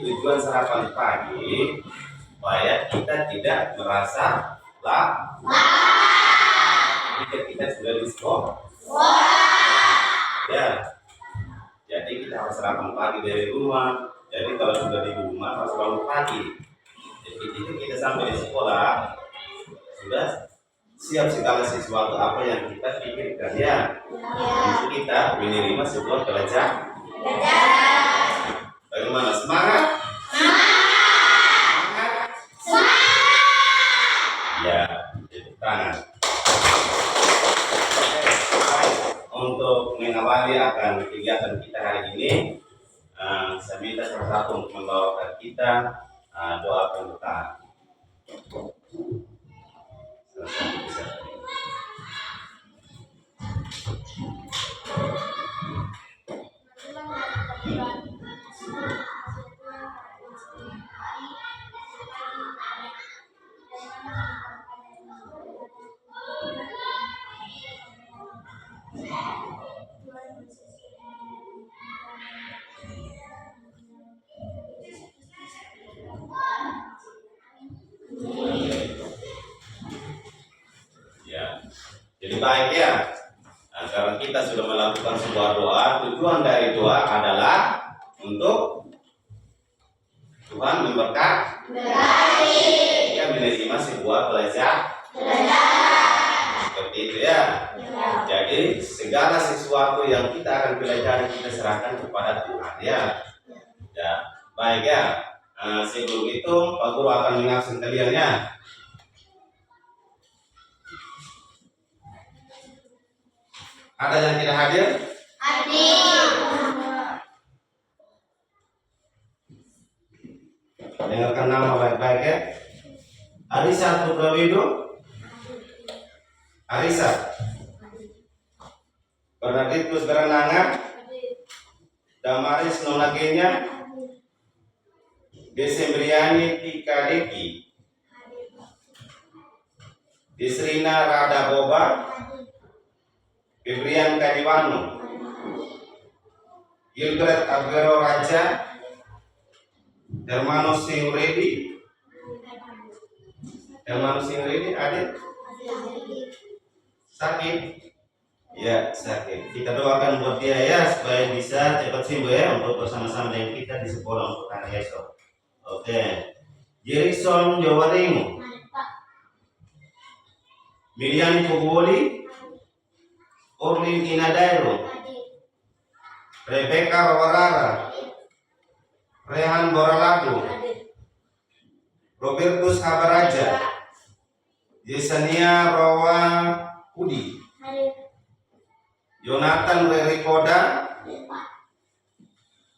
tujuan sarapan pagi supaya kita tidak merasa lapar. Jika kita sudah di sekolah, ya, jadi kita harus sarapan pagi dari rumah. Jadi kalau sudah di rumah harus bangun pagi. Jadi itu kita sampai di sekolah sudah siap segala sesuatu apa yang kita pikirkan ya. Untuk kita menerima sebuah pelajaran. Bagaimana, semangat? Ya, tepuk tangan. Untuk mengawali akan kegiatan kita hari ini, saya minta salah satu untuk membawakan kita doa pembukaan. Jadi baik ya, karena kita sudah melakukan sebuah doa, tujuan dari doa adalah untuk Tuhan memberkati, kita menerima sebuah pelajaran. Seperti itu ya. Jadi segala sesuatu yang kita akan pelajari kita serahkan kepada Tuhan ya. Ya, baik ya. Sebelum itu Pak Guru akan mengabsen kalian ya. Ada yang tidak hadir? Hadir. Dengarkan nama baik-baik ya. Arisa Putrawido. Arisa. Bernardinus Berenangan. Damaris Nonagenya. Desembriani Tikadeki. Desrina Radaboba. Febrian Kadiwano, Gilbert Aguero Raja, Hermano Singredi, adik sakit, ya sakit. Kita doakan buat dia ya supaya bisa cepat sembuh ya untuk bersama-sama dengan kita di sekolah untuk hari esok. Oke, Jerison Jawaringo, Miriam Koboli. Orlin Inadairo, Rebecca Rawarara, Rehan Boralado, Robertus Habaraja, Yesenia Rawa Udi, Jonathan Rerikoda,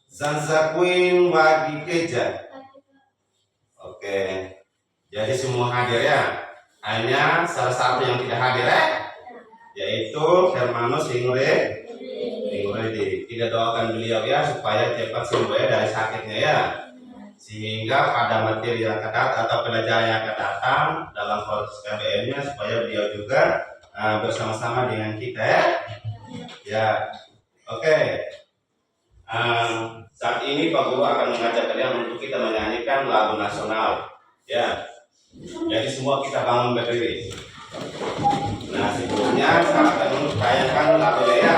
Zanzaquin Wagikeja. Oke, jadi semua hadir ya. Hanya salah satu yang tidak hadir ya, yaitu Hermano Singredi. Kita doakan beliau ya supaya cepat sembuh ya dari sakitnya ya, sehingga pada materi yang akan datang atau pelajaran yang akan datang dalam proses KBM-nya supaya beliau juga bersama-sama dengan kita ya. Ya, oke. Saat ini Pak Guru akan mengajak kalian untuk kita menyanyikan lagu nasional ya. Jadi semua kita bangun berdiri. Nah, sebelumnya saya akan menayangkan lagunya ya.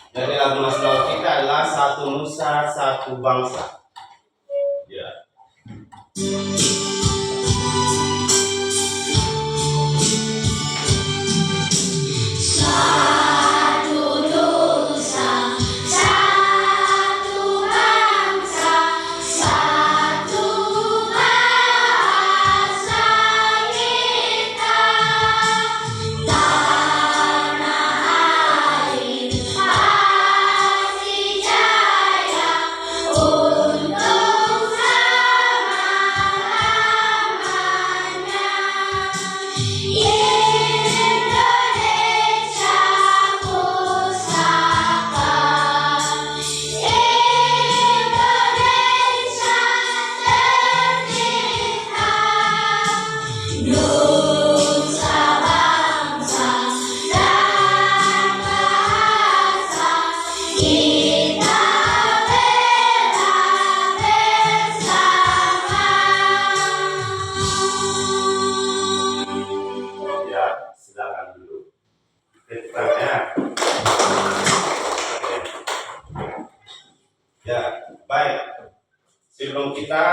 Jadi lagu nasional kita adalah Satu Nusa Satu Bangsa. Ya. Untuk ya. Ya, baik. Sebelum kita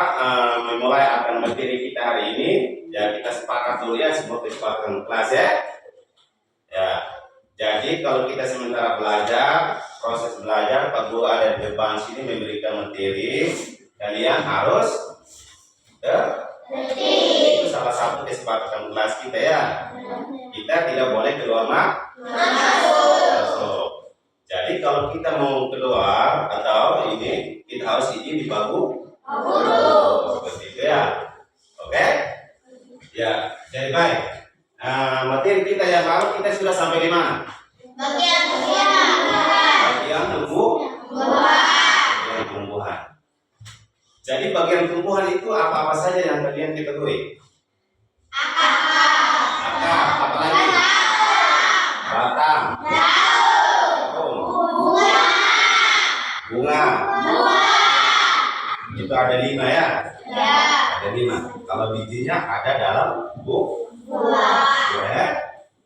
memulai akan materi kita hari ini, ya kita sepakat dulu ya semua kesepakatan kelas ya. Ya, jadi kalau kita sementara belajar, proses belajar, Pak Guru ada di depan sini memberikan materi, kalian harus itu salah satu kesepakatan kelas kita ya. Kita tidak boleh keluar masuk. Jadi kalau kita mau keluar atau ini kita harus izin di Pak Guru. Seperti itu ya. Oke? Ya, jadi baik. Materi kita yang lalu kita sudah sampai di mana? Bagian tumbuhan. Jadi bagian tumbuhan itu apa-apa saja yang kalian ketahui? Akar, apa lagi? Batang, bunga. Itu ada 5 ya? Ada 5. Kalau bijinya ada dalam buah.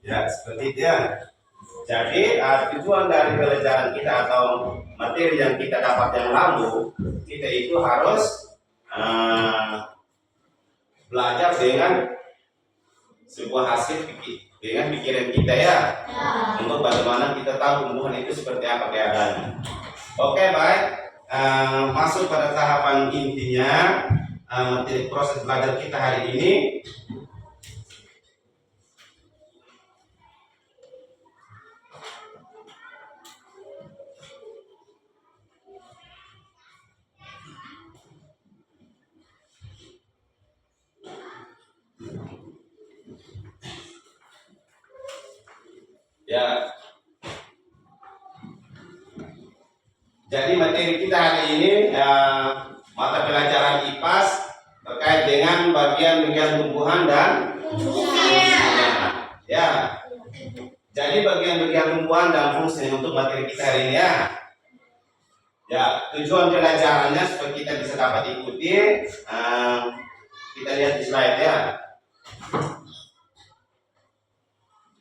Ya, seperti itu ya. Jadi tujuan dari pelajaran kita atau materi yang kita dapat yang lalu, kita itu harus belajar dengan sebuah hasil dengan pikiran kita ya. Untuk bagaimana kita tahu tumbuhan itu seperti apa keadaannya. Oke, baik. Masuk pada tahapan intinya materi proses belajar kita hari ini. Ya. Jadi materi kita hari ini mata pelajaran IPAS terkait dengan bagian-bagian tumbuhan dan fungsinya. Ya. Jadi bagian-bagian tumbuhan dan fungsinya untuk materi kita hari ini ya. Ya, tujuan pelajarannya supaya kita bisa dapat ikuti. Kita lihat di slide ya.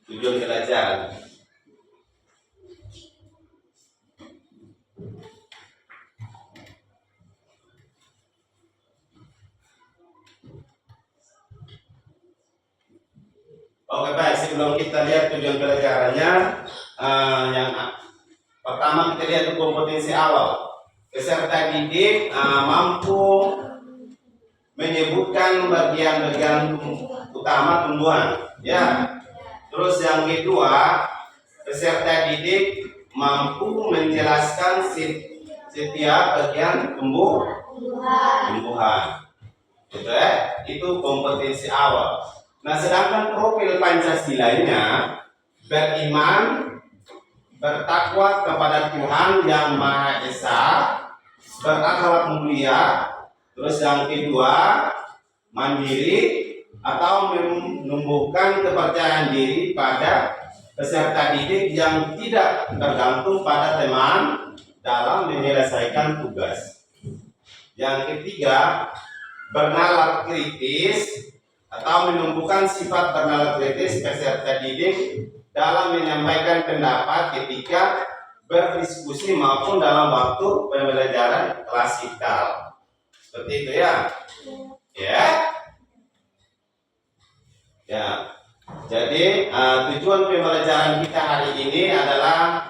Tujuan pelajaran. Oke, baik, sebelum kita lihat tujuan pelajarannya, yang pertama kita lihat kompetensi awal. Peserta didik mampu menyebutkan bagian-bagian utama tumbuhan. Ya. Terus yang kedua, peserta didik mampu menjelaskan setiap bagian tumbuhan. Gitu ya? Itu kompetensi awal. Nah, sedangkan profil Pancasilanya beriman, bertakwa kepada Tuhan Yang Maha Esa, berakhlak mulia. Terus yang kedua, mandiri atau menumbuhkan kepercayaan diri pada peserta didik yang tidak bergantung pada teman dalam menyelesaikan tugas. Yang ketiga, bernalar kritis atau menumbuhkan sifat bernalar kritis peserta didik dalam menyampaikan pendapat ketika berdiskusi maupun dalam waktu pembelajaran klasikal. Seperti itu ya. Ya. Jadi tujuan pembelajaran kita hari ini adalah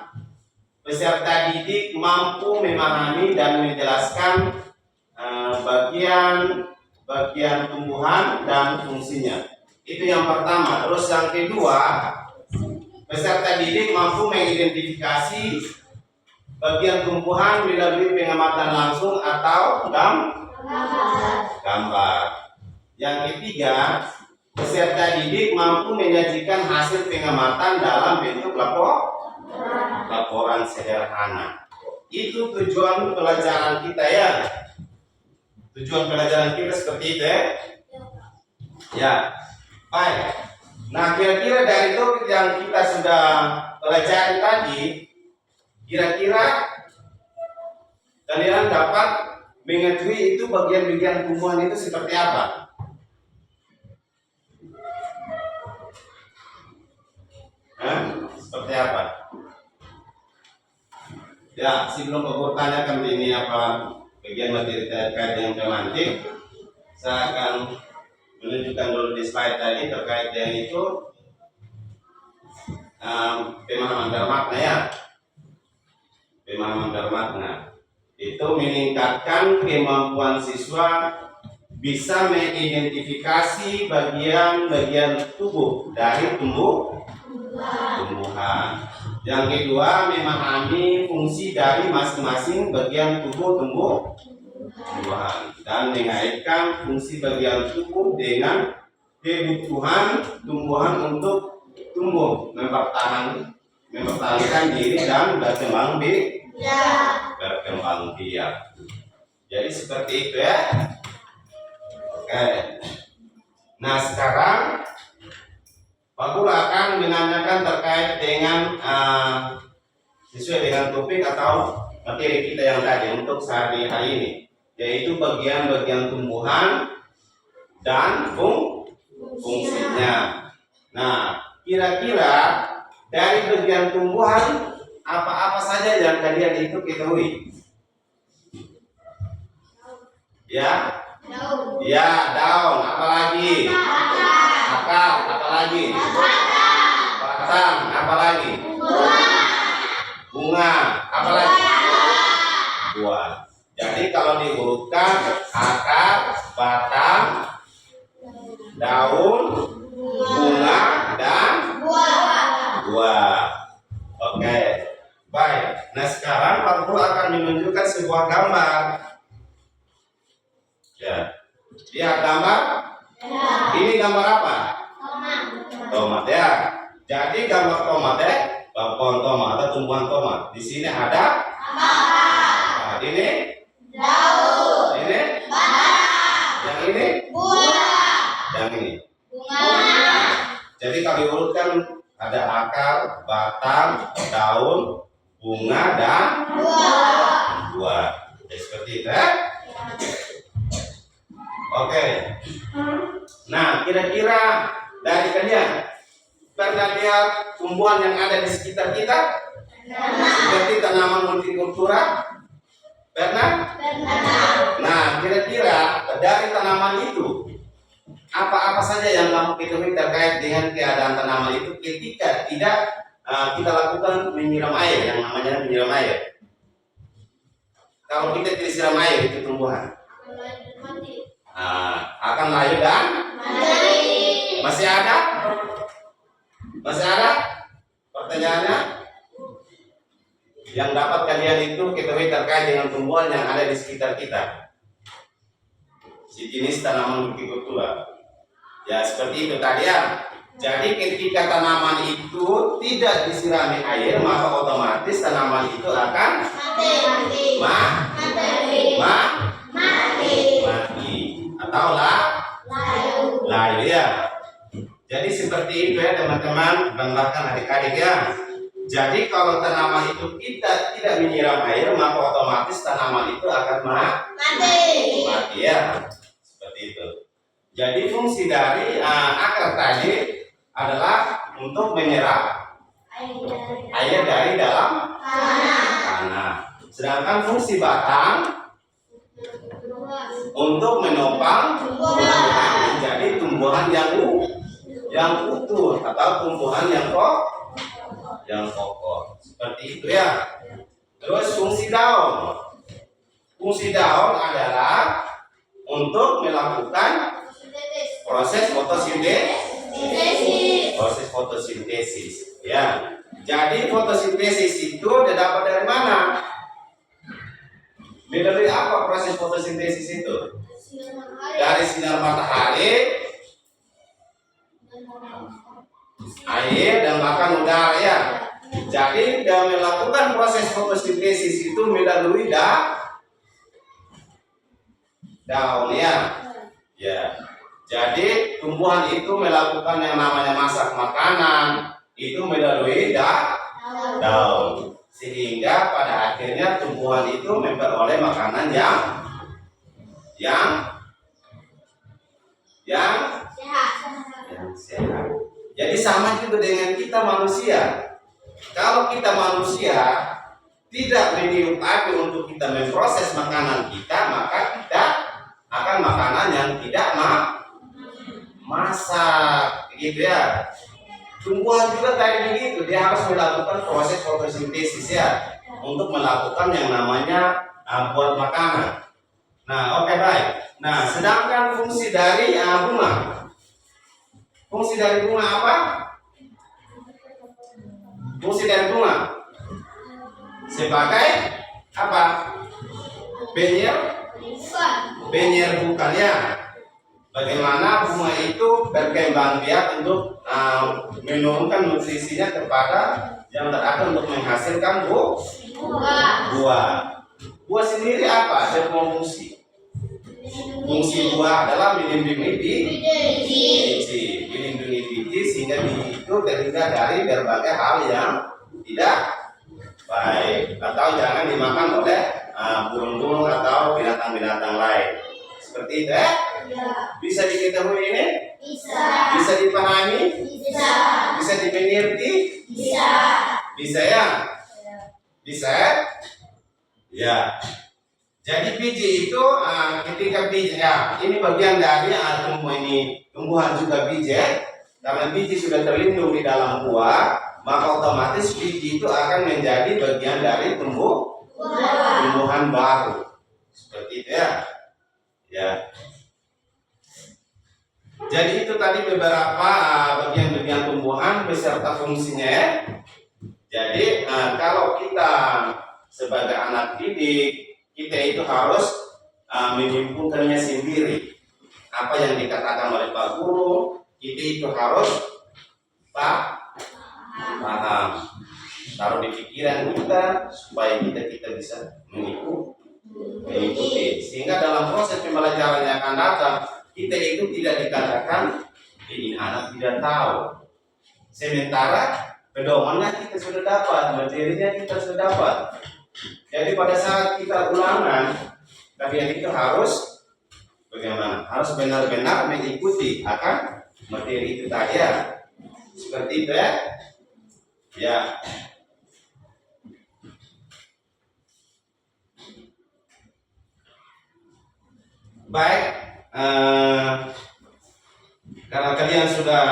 peserta didik mampu memahami dan menjelaskan bagian tumbuhan dan fungsinya. Itu yang pertama. Terus yang kedua, peserta didik mampu mengidentifikasi bagian tumbuhan melalui pengamatan langsung atau gambar. Yang ketiga, peserta didik mampu menyajikan hasil pengamatan dalam bentuk laporan sederhana. Itu tujuan pelajaran kita ya. Tujuan pelajaran kita seperti itu ya. Ya, baik. Nah, kira-kira dari topik yang kita sudah pelajari tadi, kira-kira kalian dapat mengetahui itu bagian-bagian tumbuhan itu seperti apa? Seperti seperti apa? Ya, sebelum Bapak tanyakan ini apa bagian materi terkait dengan pemantik, saya akan menunjukkan dulu di slide tadi terkait dengan itu pemahaman bermakna ya. Pemahaman bermakna itu meningkatkan kemampuan siswa bisa mengidentifikasi bagian-bagian tubuh dari tumbuhan. Yang kedua, memahami fungsi dari masing-masing bagian tubuh tumbuhan dan mengaitkan fungsi bagian tubuh dengan kebutuhan tumbuhan untuk tumbuh, mempertahankan diri dan berkembang biak. Jadi seperti itu ya. Oke. Nah sekarang Pak Guru akan menanyakan terkait dengan sesuai dengan topik atau materi kita yang tadi untuk hari ini, yaitu bagian-bagian tumbuhan dan fungsinya. Nah, kira-kira dari bagian tumbuhan apa-apa saja yang kalian itu ketahui? Ya, daun, apalagi? Akar, apalagi? Batang, apalagi? Bunga, apalagi? Buah. Jadi kalau diurutkan akar, batang, daun, bunga, dan buah. Oke, baik. Nah sekarang Pak Guru akan menunjukkan sebuah gambar. Ya, lihat gambar. Ini gambar apa? Tomat ya. Jadi gambar tomat ya, pohon tomat atau tumbuhan tomat. Di sini ada nah, ini daun. Ini yang ini buah. Yang ini bunga. Jadi kalau diurutkan ada akar, batang, daun, bunga dan buah. Jadi seperti itu ya. Oke. Nah, kira-kira dari kalian pernah lihat tumbuhan yang ada di sekitar kita? Seperti tanaman multikultura? Pernah? Nah, kira-kira dari tanaman itu apa-apa saja yang kamu ketahui terkait dengan keadaan tanaman itu ketika tidak kita lakukan menyiram air, yang namanya menyiram air. Kalau kita tidak siram air itu tumbuhan akan layu dan masih ada? Masih ada? Pertanyaannya yang dapat kalian itu ketahui terkait dengan tumbuhan yang ada di sekitar kita, sejenis tanaman multikultura. Ya seperti itu tadi ya. Jadi ketika tanaman itu tidak disirami air, maka otomatis tanaman itu akan mati atau layu ya. Jadi seperti itu ya teman-teman, banggakan adik-adik ya. Jadi kalau tanaman itu kita tidak menyiram air, maka otomatis tanaman itu akan mati ya. Seperti itu. Jadi fungsi dari akar tadi adalah untuk menyerap air dari dalam tanah. Sedangkan fungsi batang untuk menopang menjadi tumbuhan yang utuh atau tumbuhan yang kokoh. Seperti itu ya. Terus fungsi daun. Fungsi daun adalah untuk melakukan proses fotosintesis. Ya. Jadi fotosintesis itu didapat dari mana? Melalui apa proses fotosintesis itu? Dari sinar matahari, air, dan bahkan udara ya. Jadi dalam melakukan proses fotosintesis itu melalui daun ya. Ya. Jadi tumbuhan itu melakukan yang namanya masak makanan itu melalui daun. Sehingga pada akhirnya tumbuhan itu memperoleh makanan yang sehat. Jadi sama juga dengan kita manusia. Kalau kita manusia tidak meniup api untuk kita memproses makanan kita, maka kita akan makanan yang tidak masak, gitu ya. Tumbuhan juga tadi begitu, dia harus melakukan proses fotosintesis ya, untuk melakukan yang namanya buat makanan. Nah, oke, baik. Nah, sedangkan fungsi dari bunga, fungsi dari bunga apa? Fungsi dari bunga sebagai apa? Penyer bukan ya. Bagaimana bunga itu berkembang biak untuk menurunkan nutrisinya kepada yang terakhir untuk menghasilkan buah. Buah sendiri apa? Dia punya fungsi. Fungsi buah adalah melindungi biji, melindungi biji sehingga biji itu terhindar dari berbagai hal yang tidak baik atau jangan dimakan oleh burung-burung atau binatang-binatang lain. Seperti itu ya? Bisa diketahui ini? Bisa dipahami? Bisa dimengerti? Bisa ya? Bisa ya? Jadi biji itu ketika biji ya, ini bagian dari tumbuhan juga biji ya. Karena biji sudah terlindung di dalam buah, maka otomatis biji itu akan menjadi bagian dari tumbuhan baru. Seperti itu ya. Ya. Jadi itu tadi beberapa bagian-bagian tumbuhan beserta fungsinya ya. Jadi kalau kita sebagai anak didik, kita itu harus menyimpulkannya sendiri. Apa yang dikatakan oleh Pak Guru, kita itu harus paham, taruh di pikiran kita supaya kita bisa mengikuti. Sehingga dalam proses pembelajaran yang akan datang, kita itu tidak dikatakan ini anak tidak tahu. Sementara pedomannya kita sudah dapat, materinya kita sudah dapat. Jadi pada saat kita ulangan, kalian itu harus bagaimana? Harus benar-benar mengikuti akan materi itu tadi ya. Seperti itu ya. Ya. Baik, karena kalian sudah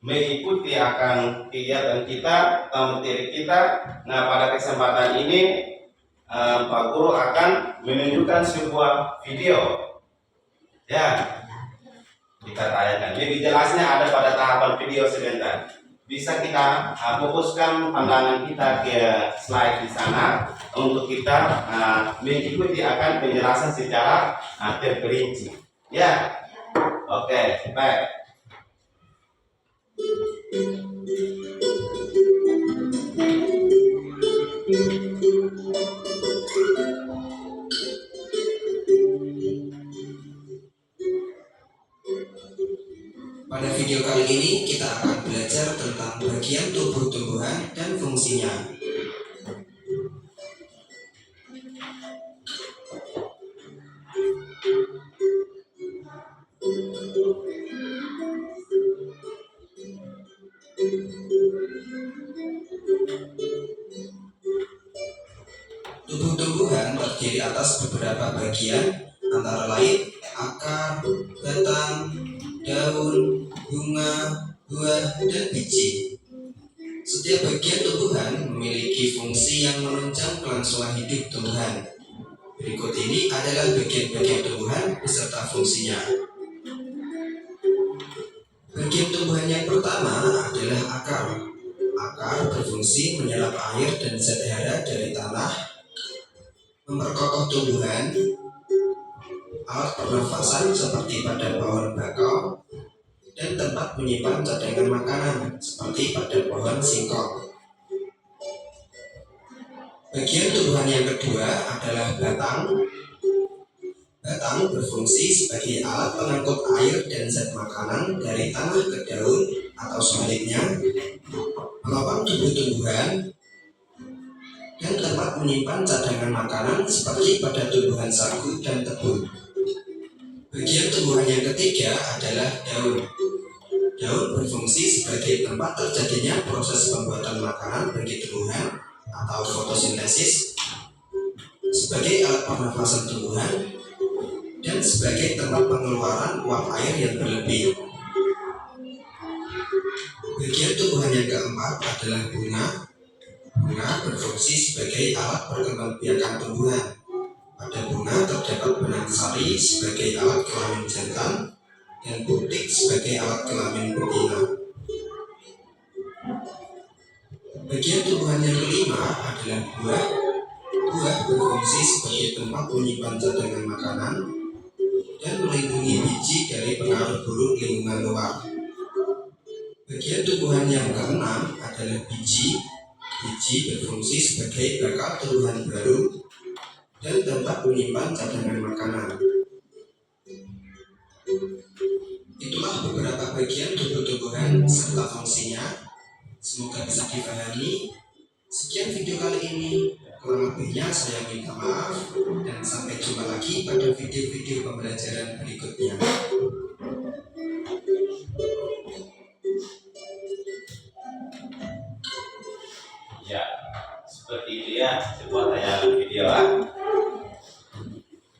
mengikuti akan kegiatan kita atau materi kita. Nah, pada kesempatan ini Pak Guru akan menunjukkan sebuah video. Ya, kita tanyakan. Lebih jelasnya ada pada tahapan video sebentar. Bisa kita fokuskan pandangan kita ke slide di sana untuk kita mengikuti akan penjelasan secara terperinci. Ya, oke, baik. Pada video kali ini kita akan belajar tentang bagian tubuh tumbuhan dan fungsinya. Tubuh tumbuhan terdiri atas beberapa bagian, antara lain akar, batang, daun, bunga, buah, dan biji. Setiap bagian tumbuhan memiliki fungsi yang menunjang kelangsungan hidup tumbuhan. Berikut ini adalah bagian-bagian tumbuhan beserta fungsinya. Bagian tumbuhan yang pertama adalah akar. Akar berfungsi menyerap air dan zat hara dari tanah, memperkokoh tumbuhan, alat pernafasan seperti pada pohon bakau, dan tempat menyimpan cadangan makanan seperti pada pohon singkong. Bagian tumbuhan yang kedua adalah batang. Batang berfungsi sebagai alat pengangkut air dan zat makanan dari tanah ke daun atau sebaliknya, menopang tubuh tumbuhan, dan tempat menyimpan cadangan makanan seperti pada tumbuhan sagu dan tebu. Bagian tumbuhan yang ketiga adalah daun. Daun berfungsi sebagai tempat terjadinya proses pembuatan makanan bagi tumbuhan atau fotosintesis, sebagai alat pernafasan tumbuhan, dan sebagai tempat pengeluaran uap air yang berlebih. Bagian tumbuhan yang keempat adalah bunga. Bunga berfungsi sebagai alat perkembangbiakan tumbuhan. Pada bunga terdapat benang sari sebagai alat kelamin jantan dan butik sebagai alat kelamin betina. Bagian tumbuhan yang kelima adalah buah. Buah berfungsi sebagai tempat menyimpan cadangan makanan dan melindungi biji dari pengaruh buruk lingkungan luar. Bagian tumbuhan yang keenam adalah biji. Biji berfungsi sebagai bakal tumbuhan baru dan tempat menyimpan cadangan makanan. Itulah beberapa bagian tumbuh-tumbuhan serta fungsinya. Semoga bisa dipahami. Sekian video kali ini. Kurang lebihnya saya minta maaf dan sampai jumpa lagi pada video-video pembelajaran berikutnya. Ya, seperti itu ya sebuah tayangan video.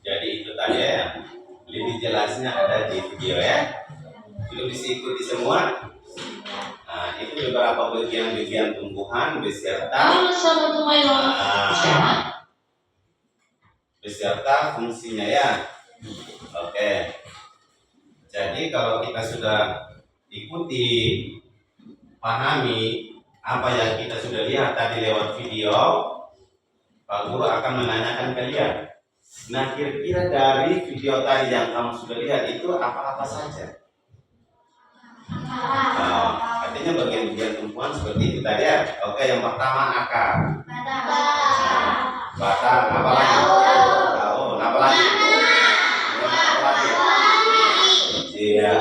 Jadi itu tadi ya, lebih jelasnya ada di video ya. Belum bisa ikuti semua. Nah, itu beberapa bagian-bagian tumbuhan beserta fungsinya ya. Oke. Jadi kalau kita sudah ikuti, pahami apa yang kita sudah lihat tadi lewat video, Pak Guru akan menanyakan kalian. Nah, kira-kira dari video tadi yang kamu sudah lihat itu apa-apa saja? Artinya bagian-bagian tumbuhan seperti itu tadi ya. Oke, yang pertama akar. Batang, apa lagi? Daun, apa lagi? Apa lagi? Iya.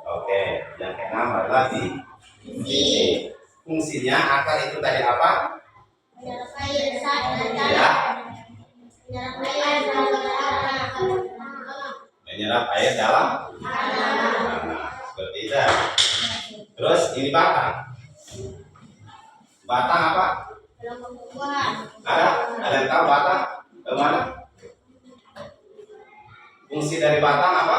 Oke, yang keenam apa lagi? Biji. Fungsinya akar itu tadi apa? Ya. Menyerap air dalam tanah. Seperti itu. Terus ini batang. Batang apa? Ada yang tahu batang? Kemana? Fungsi dari batang apa?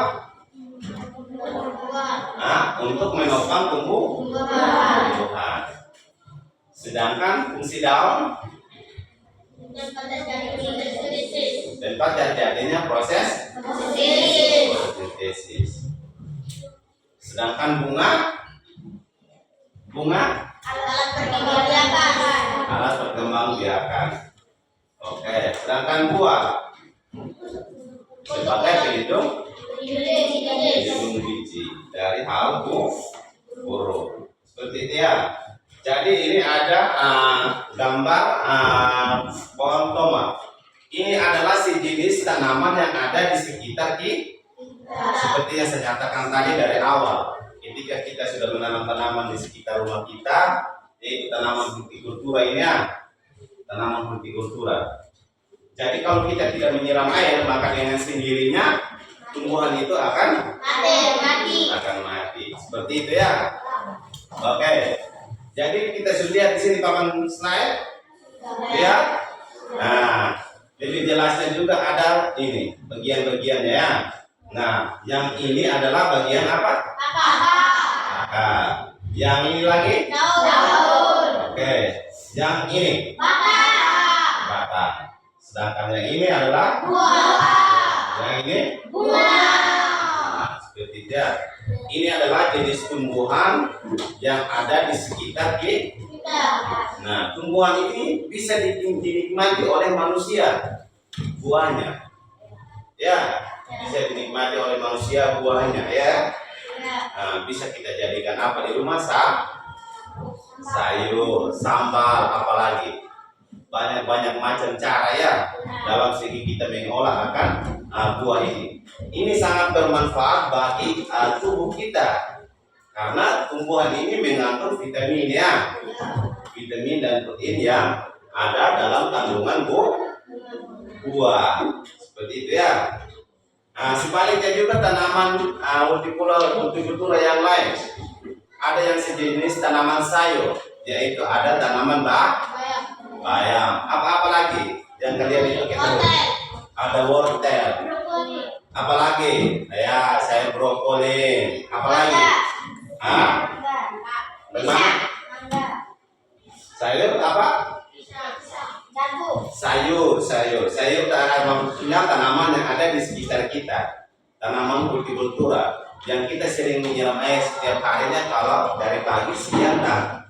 Untuk menopang tumbuhan. Sedangkan fungsi daun tempat terjadinya proses fotosintesis. Sedangkan bunga alat perkembangbiakan. Oke, sedangkan buah sebagai pelindung biji dari hal buruk. Seperti itu ya. Jadi ini ada gambar pohon tomat. Ini adalah sejenis tanaman yang ada di sekitar kita. Seperti yang saya katakan tadi dari awal. Ketika kita sudah menanam tanaman di sekitar rumah kita, yaitu tanaman hortikultura ini ya. Tanaman hortikultura. Jadi kalau kita tidak menyiram air, maka dengan sendirinya tumbuhan itu akan mati. Seperti itu ya. Oke. Jadi kita sudah lihat di sini papan slide. Ya. Nah, lebih jelasnya juga ada ini bagian-bagiannya ya. Nah, yang ini adalah bagian apa? Akar. Yang ini lagi? Daun. Oke. Yang ini? Batang. Sedangkan yang ini adalah buah. Yang ini? Nah, seperti itu. Ini adalah jenis tumbuhan yang ada di sekitar kita. Nah, tumbuhan ini bisa dinikmati oleh manusia buahnya. Ya, bisa dinikmati oleh manusia buahnya ya. Nah, bisa kita jadikan apa di rumah? Sayur, sambal, apalagi banyak macam cara ya dalam segi kita mengolah akan buah ini. Ini sangat bermanfaat bagi tubuh kita karena tumbuhan ini mengandung vitamin ya, vitamin dan protein yang ada dalam kandungan buah. Seperti itu ya. Nah, sebaliknya juga tanaman hortikultura yang lain ada yang sejenis tanaman sayur, yaitu ada tanaman bayam. Apa lagi yang kalian itu ketahui? Ada wortel. Apa lagi? Ya, sayur brokoli. Apa lagi? Hah? Bagaimana? Sayur apa? Sayur maksudnya tanaman yang ada di sekitar kita, tanaman hortikultura yang kita sering menyiram air setiap harinya kalau dari pagi, siang, dan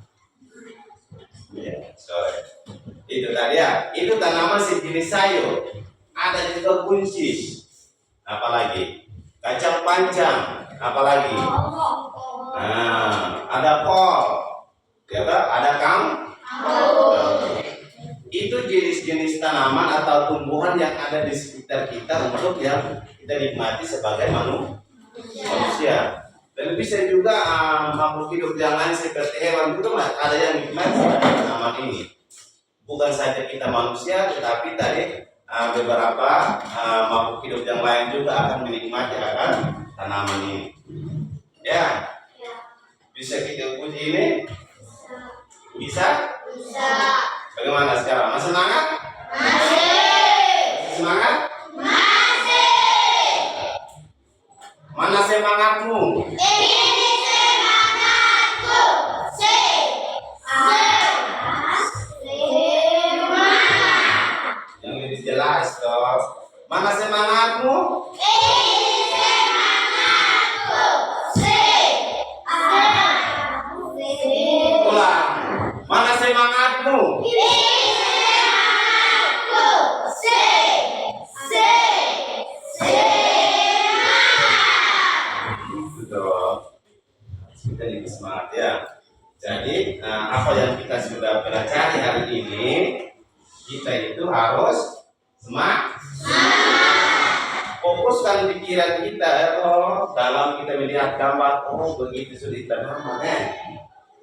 sore. Itu tadi ya, itu tanaman sejenis sayur. Ada juga buncis, apalagi kacang panjang, apalagi ada kol, ya kan? Ada itu jenis-jenis tanaman atau tumbuhan yang ada di sekitar kita untuk yang kita nikmati sebagai manusia. Dan bisa juga makhluk hidup yang lain seperti hewan juga ada yang nikmati tanaman ini. Bukan saja kita manusia, tetapi tadi beberapa makhluk hidup yang lain juga akan menikmati akan tanaman ini. Ya, bisa kita uji ini? Bisa? Bagaimana sekarang? Masih semangat? Masih semangat? Mana semangatmu? Ini semangatku. Yang lebih jelas toh. Mana semangatmu? Ulang. Mana semangatmu? Kita lebih semangat ya. Jadi apa yang kita sudah pelajari hari ini, kita itu harus semangat. Fokuskan pikiran kita dalam kita melihat gambar. Oh begitu sulit tanaman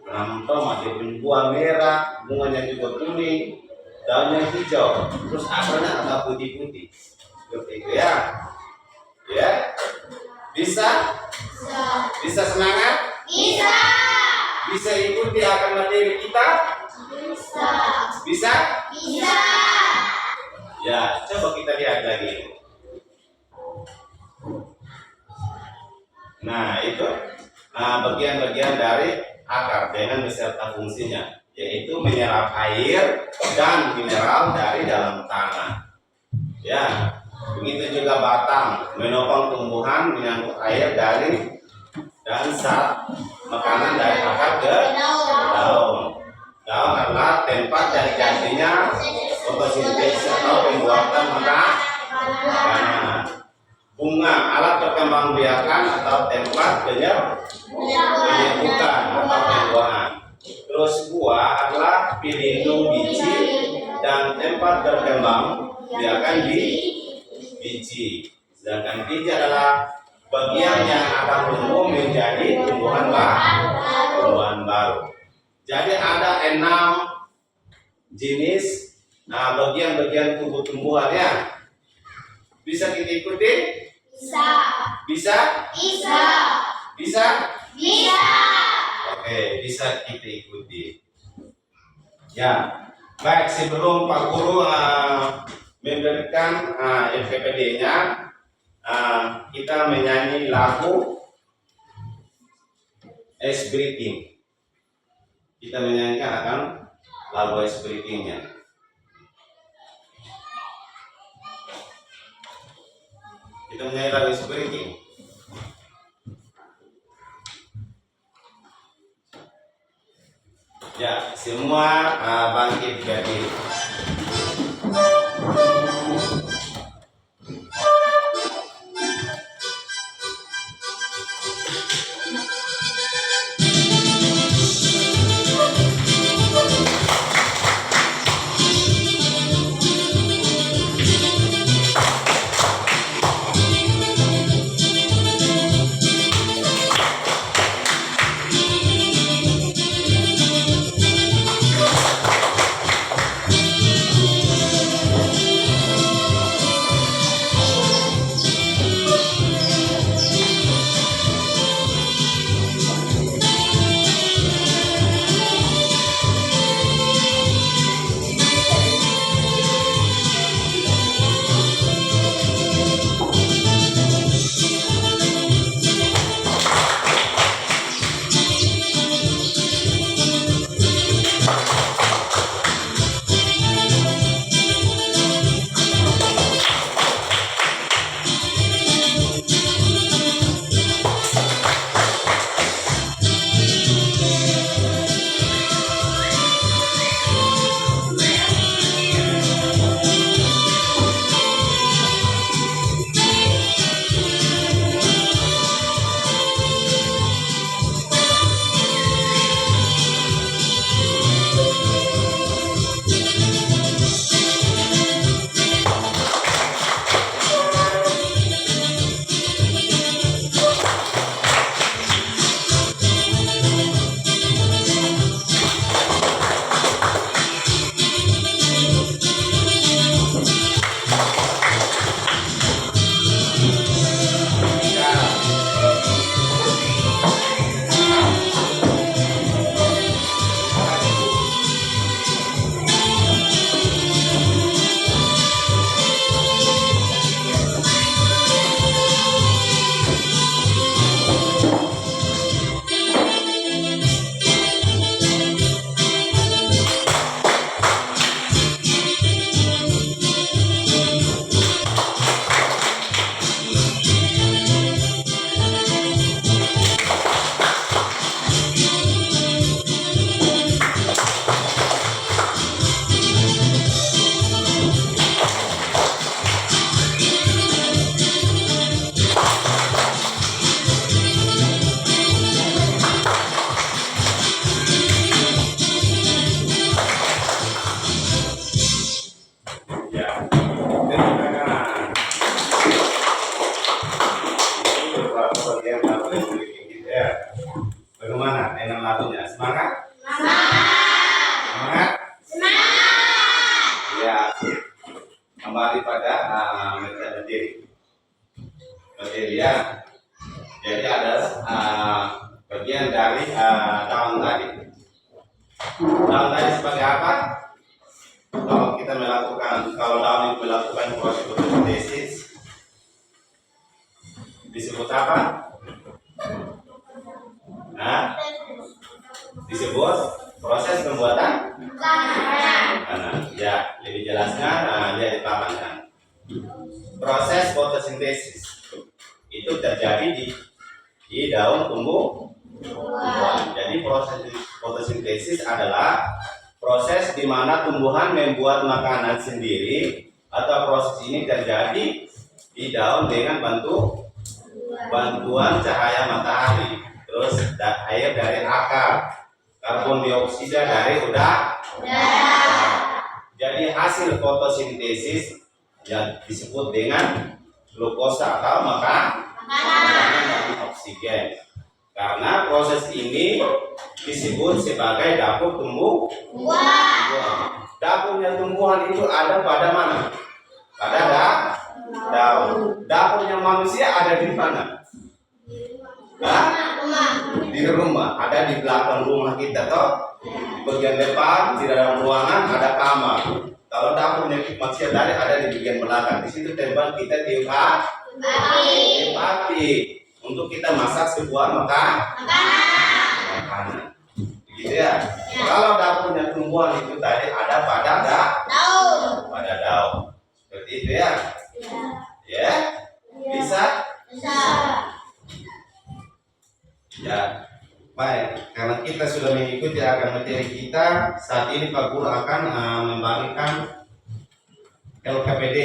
menanam tomat dia punya buah merah, bunganya juga kuning, daunnya hijau, terus akarnya agak putih-putih. Seperti itu ya. Ya. Bisa? Bisa semangat? Bisa ikuti akan materi kita? Bisa? Ya, coba kita lihat lagi. Nah, itu bagian-bagian dari akar dengan beserta fungsinya, yaitu menyerap air dan mineral dari dalam tanah. Ya, begitu juga batang menopang tumbuhan menyangkut air dari dan zat makanan dari akar ke daun. Daun adalah tempat dari jadinya fotosintesis atau pembuatan makanan. Bunga alat perkembangbiakan atau tempat penyerbukan atau pembuahan. Terus buah adalah pelindung biji dan tempat berkembang biakan biji. Sedangkan biji adalah bagian yang akan tumbuh menjadi tumbuhan baru. Jadi ada 6 jenis bagian-bagian tubuh tumbuhan ya. Bisa kita ikuti? Bisa? Oke, bisa kita ikuti. Ya, baik sebelum Pak Guru memberikan FPPD-nya, kita menyanyi lagu Ice Breathing. Kita menyanyikan akan lagu Ice Breathing-nya. Kita menyanyi lagu Ice Breathing. Ya, semua bangkit berdiri. kembali pada materi ya. Jadi ada bagian dari daun tadi. Daun tadi sebagai apa? Kalau daun itu melakukan proses fotosintesis disebut apa? Nah, disebut proses pembuatan makanan. Ya, lebih jelasnya dia dipaparkan. Proses fotosintesis itu terjadi di daun tumbuhan. Jadi proses fotosintesis asulah proses di mana tumbuhan membuat makanan sendiri, atau proses ini terjadi di daun dengan bantuan cahaya matahari, terus air dari akar, karbon dioksida dari udara. Jadi hasil fotosintesis yang disebut dengan glukosa atau makanan dari oksigen. Karena proses ini disebut sebagai dapur tumbuhan. Dapurnya tumbuhan itu ada pada mana? Pada daun. Dapurnya manusia ada di mana? Di rumah. Ada di belakang rumah kita toh. Di bagian depan di dalam ruangan ada kamar. Kalau dapurnya manusia tadi ada di bagian belakang. Di situ tempat kita tiup api untuk kita masak sebuah makanan. Gitu ya. Kalau dapurnya tumbuhan itu tadi ada pada daun. Seperti itu ya. Ya. Bisa? Ya. Baik, karena kita sudah mengikuti akan materi kita, saat ini Pak Guru akan membagikan LKPD.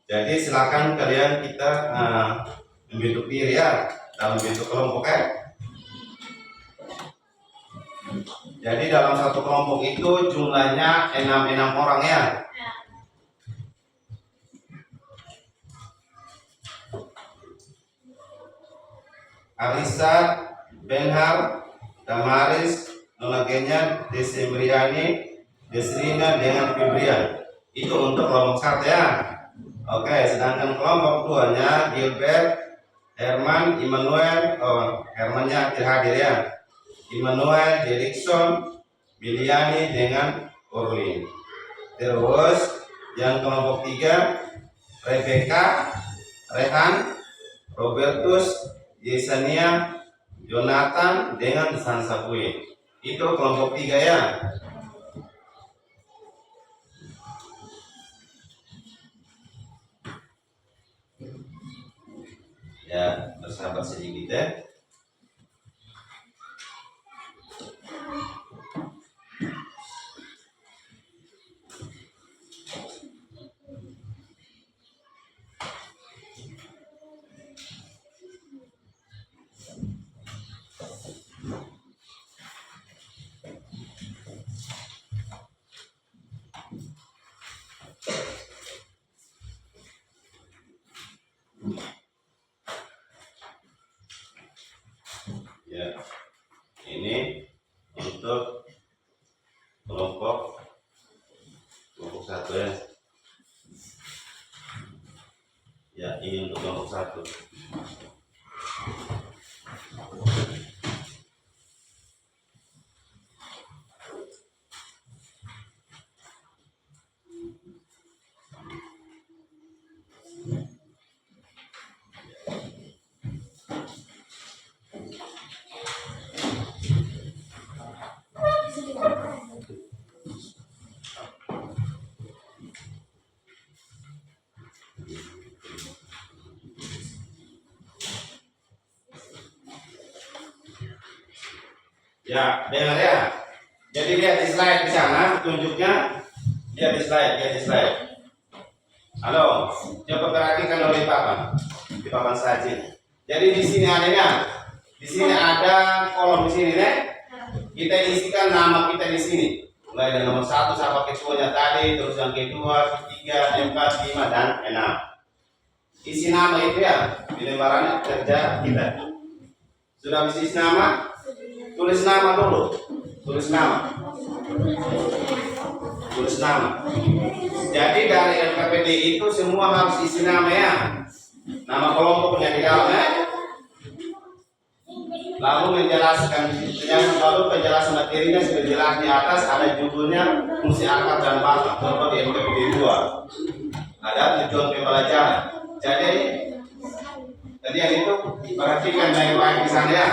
Jadi silakan kalian kita membentuk diri ya, dalam bentuk kelompok ya. Jadi dalam satu kelompok itu jumlahnya 6 orang ya. Arisa, Benhar, Damaris, Nona Genya, Desembriani, Desrina dengan Febrian. Itu untuk kelompok 1 ya. Oke, sedangkan kelompok 2-nya Gilbert, Herman, Immanuel, Hermannya hadir ya. Immanuel, Derikson, Biliani dengan Orlin. Terus yang kelompok 3 Rebecca, Rehan, Robertus, Yesania, Jonathan dengan Sansapui. Itu kelompok 3 ya. Ya, bersabar sedikit ya. Ya, ini untuk kelompok 1 ya. Ya, ini untuk kelompok 1. Ya, dengar ya. Jadi lihat di slide di sana tunjuknya. Lihat di slide. Halo, coba perhatikan di papan saja. Jadi di sini adanya. Di sini ada kolom di sini nih. Kita isikan nama kita di sini. Mulai dari nomor 1 sampai ketuanya tadi, terus yang kedua, ketiga, 4, 5 dan 6. Isi nama itu ya, di lembaran kerja kita. Sudah isi nama? Tulis nama dulu. tulis nama. Tulis nama. Jadi dari LKPD itu semua harus isi nama ya. Nama kelompoknya di dalam ya. Lalu menjelaskan baru penjelasan materinya sudah jelas di atas, ada judulnya fungsi akar dan batas contoh di LKPD 2. Ada tujuan pembelajaran. Jadi tadi yang itu perhatikan baik-baik di sana ya.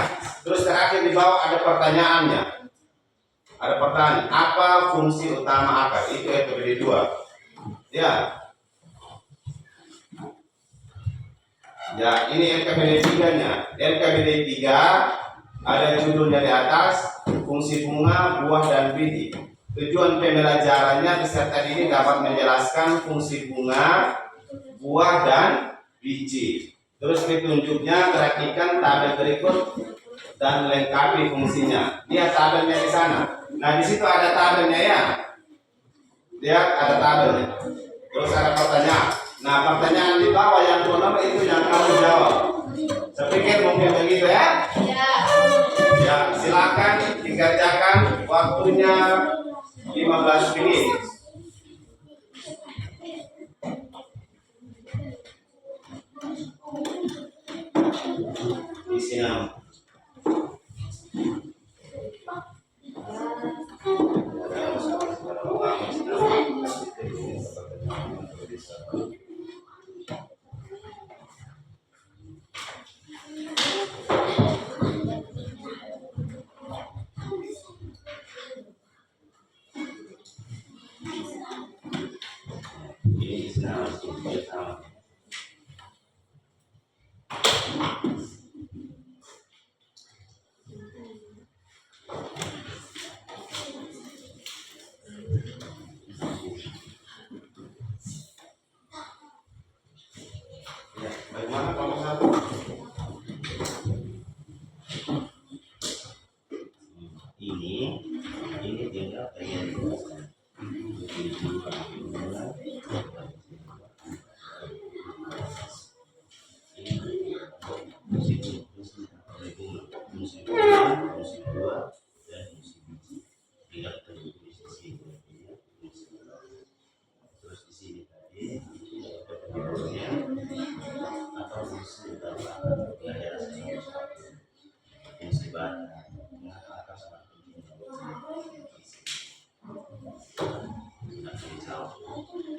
Terus terakhir di bawah ada pertanyaannya. Ada pertanyaan, apa fungsi utama akar? Itu LKPD 2. Ya. Ya, ini LKPD 3-nya. LKPD 3 ada judulnya di atas, fungsi bunga, buah dan biji. Tujuan pembelajarannya peserta ini dapat menjelaskan fungsi bunga, buah dan biji. Terus petunjuknya perhatikan tabel berikut dan lengkapi fungsinya. Lihat tabelnya di sana. Nah, di situ ada tabelnya ya. Lihat ada tabelnya. Terus ada pertanyaan. Nah, pertanyaan di bawah yang nomor itu yang kamu jawab. Saya pikir mungkin begitu ya. Ya, silakan dikerjakan, waktunya 15 menit. Isi nama. Bagaimana kalau satu? Ini tinggal bagian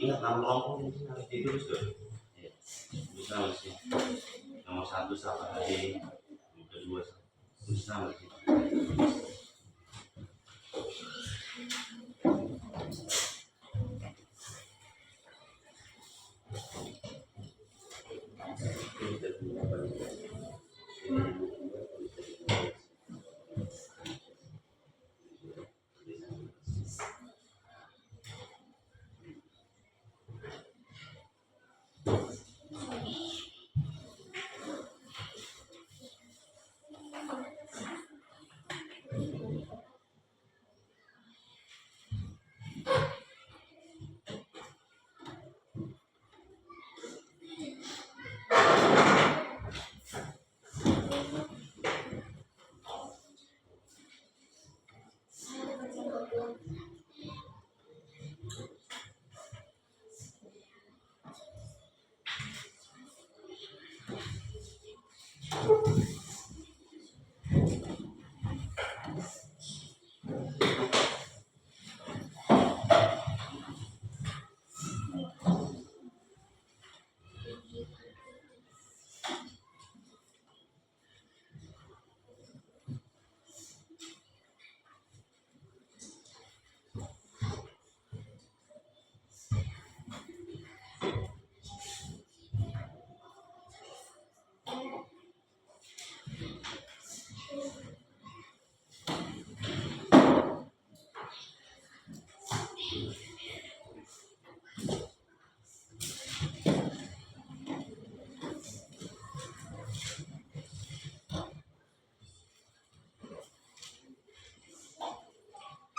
ingat nama kelompok ini harus ditulis dong. Bisa masih nomor 1 siapa tadi, nomor kedua bisa masih.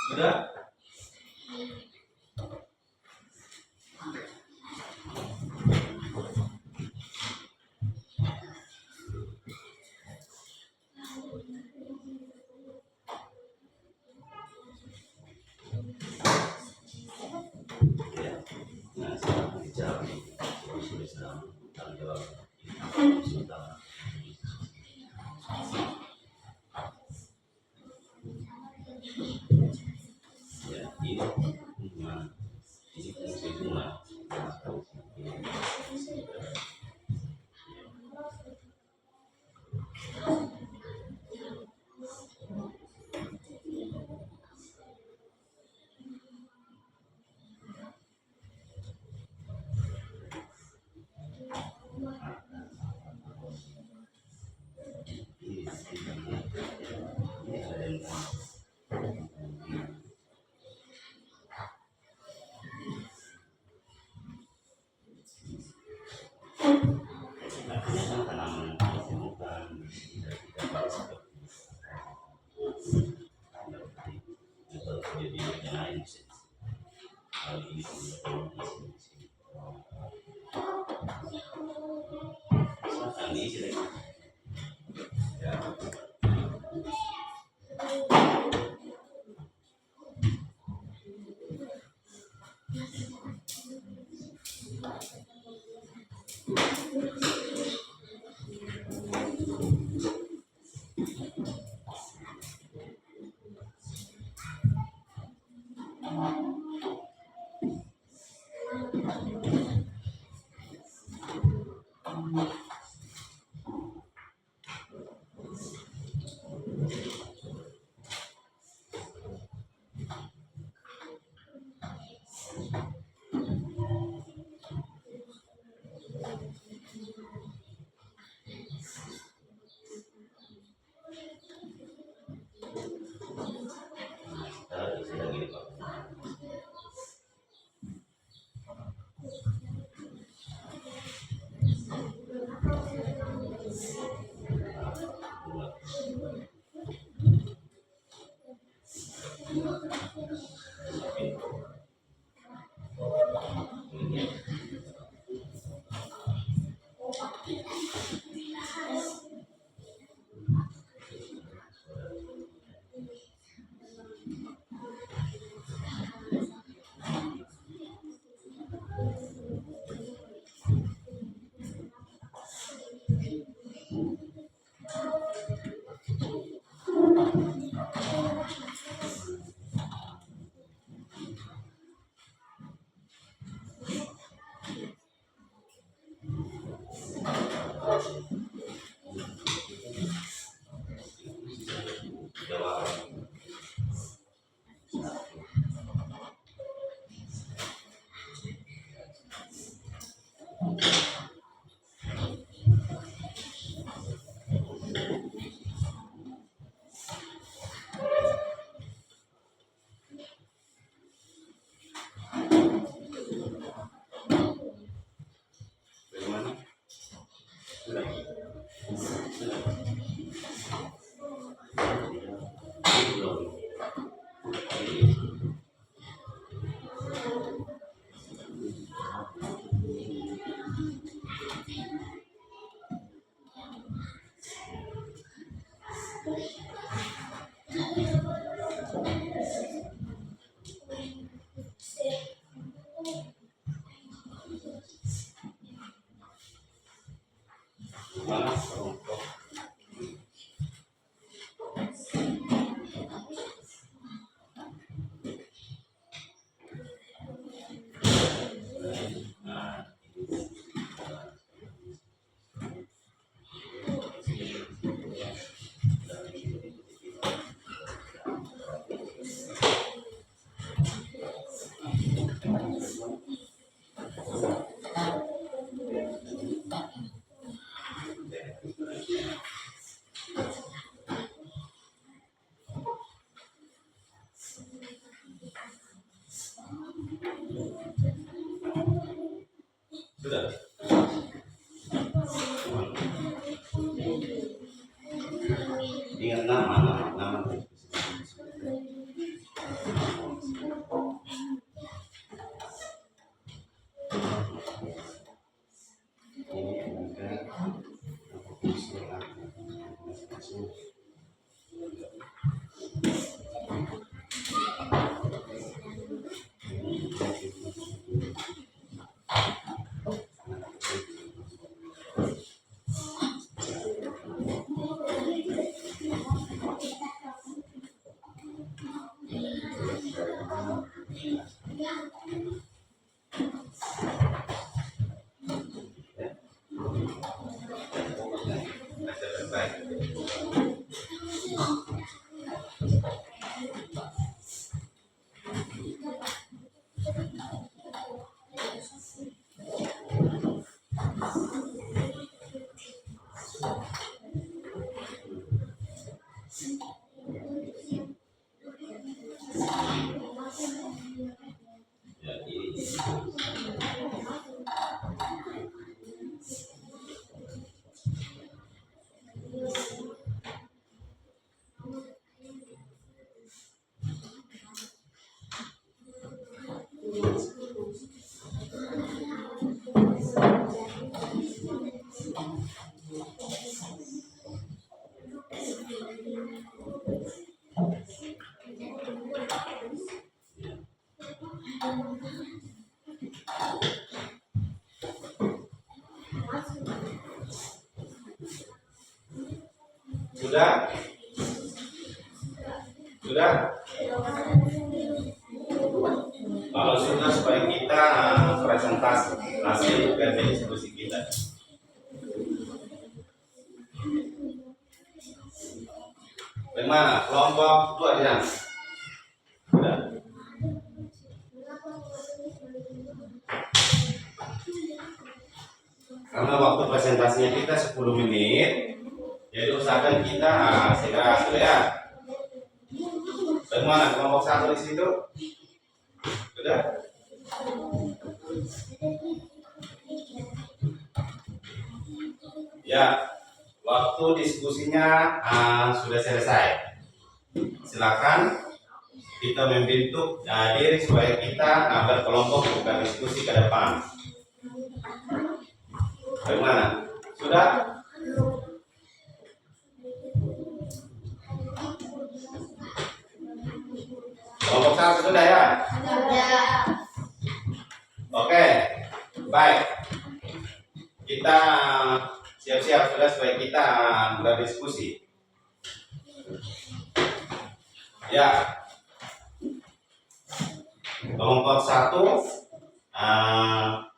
Sudah? Nah, sekarang dijawab nih. Jadi sudah sedang tanggung jawab. Sudah. Ya, ini hubungan. Ini fungsi hubungan. Sudah. Ingat nama. Sudah? Sudah? Kalau sudah, supaya kita presentasi hasil dari diskusi kita. Bagaimana? Kelompok 2 di sana? Sudah? Karena waktu presentasinya kita 10 menit, jadi usahakan kita segera sudah ya. Bagaimana? Kelompok 1 di situ? Sudah? Ya, waktu diskusinya sudah selesai. Silakan kita membentuk diri supaya kita berkelompok bukan diskusi ke depan. Bagaimana? Sudah? Kelompok 1 sudah ya? Oke, baik. Kita siap-siap sudah supaya kita berdiskusi. Ya, kelompok 1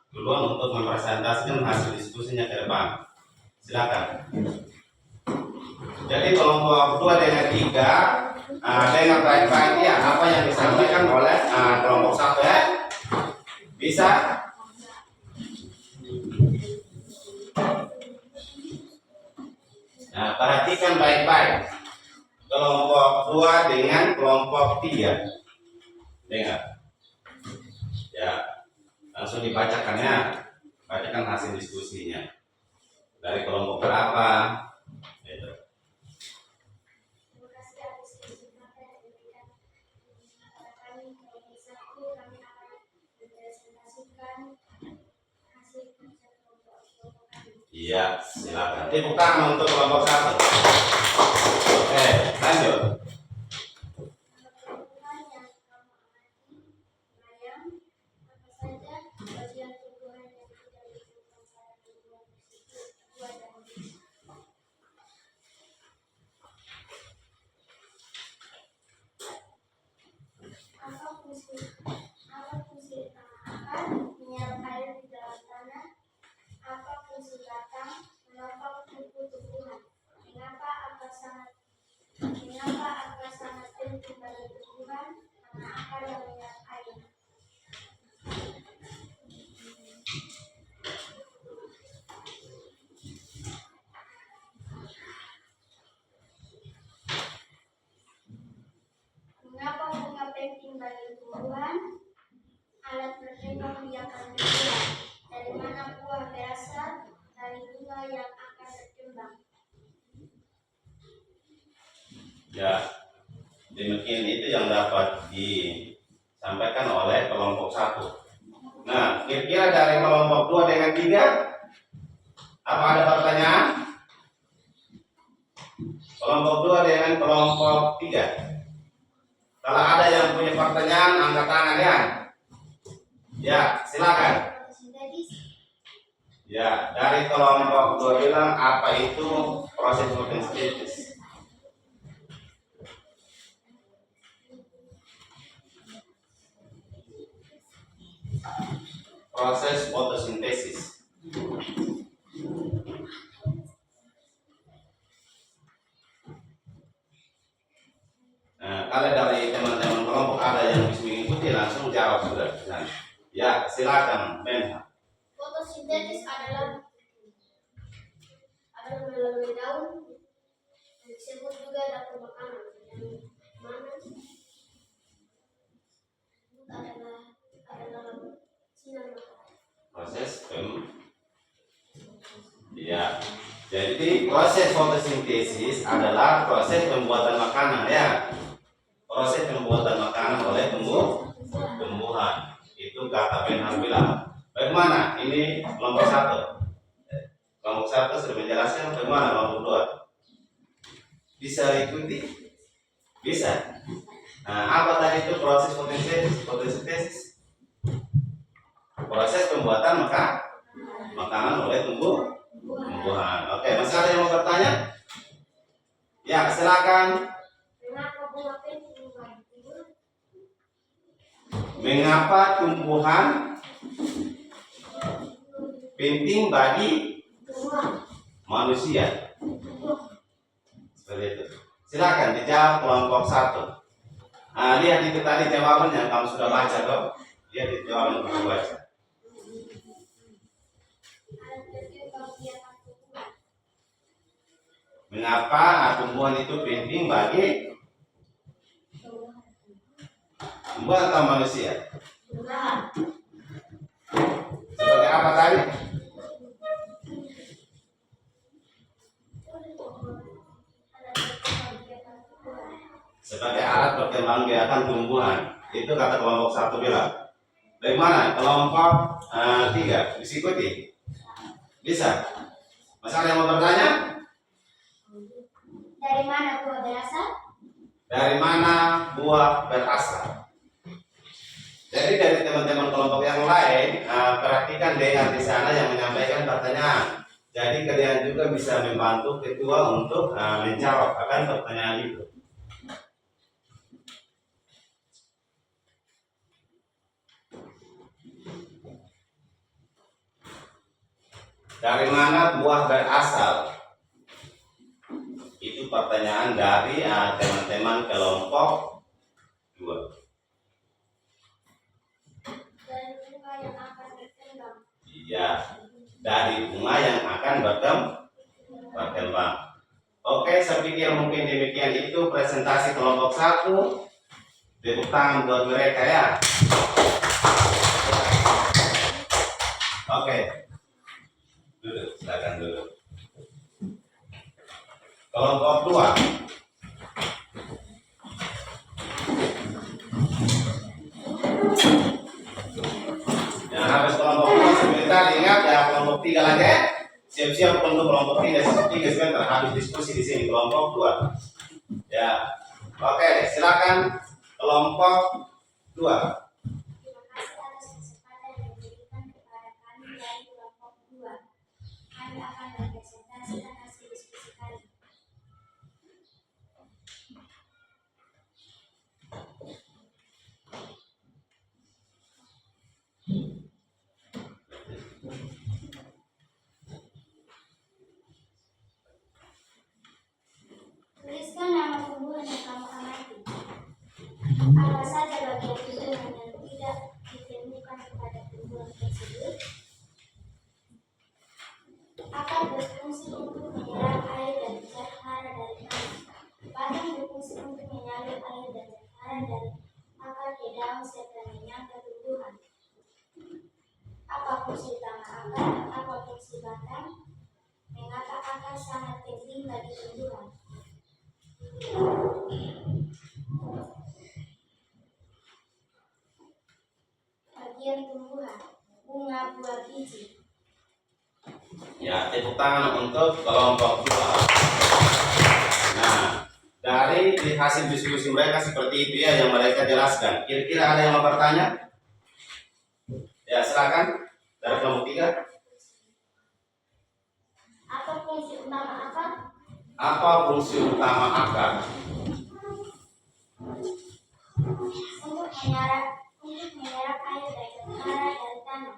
duluan untuk mempresentasikan hasil diskusinya ke depan. Silakan. Jadi kelompok 2 dengan 3 dengar baik-baik ya apa yang disampaikan oleh kelompok 1 ya. Bisa? Nah, perhatikan baik-baik. Kelompok 2 dengan kelompok 3. Dengar. Ya, langsung dibacakan ya. Bacakan hasil diskusinya. Dari kelompok berapa? Gitu. Iya, silakan. Tepuk tangan untuk kelompok 1. Oke, lanjut. Apa fungsi akar, menyerap air di dalam tanah? Apa fungsi batang, menopang tumbuh-tumbuhan? Mengapa akar sangat penting bagi tumbuhan? Karena akar yang menyerap air. Mengapa bunga penting bagi tumbuhan? Alat berkembang biakan tumbuhan. Dari mana buah berasal? Dari bunga yang akan berkembang. Ya, demikian itu yang dapat disampaikan oleh kelompok 1. Nah, kira-kira dari kelompok 2 dengan 3 apa ada pertanyaan? Kelompok 2 dengan kelompok 3. Kalau ada yang punya pertanyaan, angkat tangan ya. Ya, silakan. Ya, dari kelompok 2 bilang apa itu proses fotosintesis? proses fotosintesis. Nah, kalau dari teman-teman kelompok ada yang bisa mengikuti, langsung jawab sudah. Nah, ya, silakan, Ben. Fotosintesis adalah melalui daun, yang disebut juga dapur makanan, yang mana adalah sinar matahari. Proses ya. Jadi proses fotosintesis adalah proses pembuatan makanan ya. Proses pembuatan makanan oleh tumbuhan. Itu kata Benham bilang. Bagaimana? Ini kelompok 1. Kelompok 1 sudah menjelaskan bagaimana kelompok 2. Bisa ikuti? Bisa. Nah, apa tadi itu proses fotosintesis? Proses pembuatan makanan oleh tumbuhan. Oke, masih ada yang mau bertanya? Ya, silakan. Mengapa tumbuhan penting bagi manusia? Seperti itu. Silakan dijawab kelompok 1. Nah, lihat itu tadi jawabannya, kamu sudah baca toh? Lihat itu jawaban kamu baca. Mengapa tumbuhan itu penting bagi tumbuhan atau manusia? Sebagai apa tadi? Sebagai alat perkembangan biakan tumbuhan. Itu kata kelompok 1 bilang. Bagaimana? Kelompok 3 bisa ikuti? Bisa? Masa ada yang mau bertanya? Dari mana buah berasal? Dari mana buah berasal? Jadi dari teman-teman kelompok yang lain, perhatikan dengan di sana yang menyampaikan pertanyaan. Jadi kalian juga bisa membantu ketua untuk menjawab akan pertanyaan itu. Dari mana buah berasal? Itu pertanyaan dari teman-teman kelompok 2. Dari bunga yang akan berkembang. Iya, dari bunga yang akan berkembang. Oke, saya pikir mungkin demikian itu presentasi kelompok 1. Tepuk tangan buat mereka ya. Oke. Duduk, silakan duduk. Kelompok 2. Yang habis kelompok 2 sebentar, ingat ya kelompok 3 lagi. Siap-siap untuk kelompok 3 sebentar habis diskusi di sini kelompok 2. Ya. Oke, silakan kelompok 2. Terima kasih atas kesempatan yang diberikan kepada kami dari kelompok 2. Kami akan mempresentasikan hasil diskusi kami. Tuliskan nama tumbuhan yang kamu amati. Apa saja bagian tumbuhan yang tidak ditemukan pada tumbuhan tersebut? Akar berfungsi untuk menyerap air dan cahaya dari tanah. Batang berfungsi untuk menyalur air dan cahaya dari akar ke daun serta menyangga tumbuhan. Apa fungsi utama akar? Apa fungsi batang? Mengapa akar sangat penting bagi tumbuhan? Bagian tumbuhan, bunga, buah, biji. Ya, tepuk tangan untuk kelompok 2. Nah, dari hasil diskusi mereka seperti itu ya yang mereka jelaskan. Kira-kira ada yang mau bertanya? Ya, silakan. Dari kelompok 3. Apa fungsi utama akar? Apa fungsi utama akar? Untuk menyerap air dan cahaya dari tanah.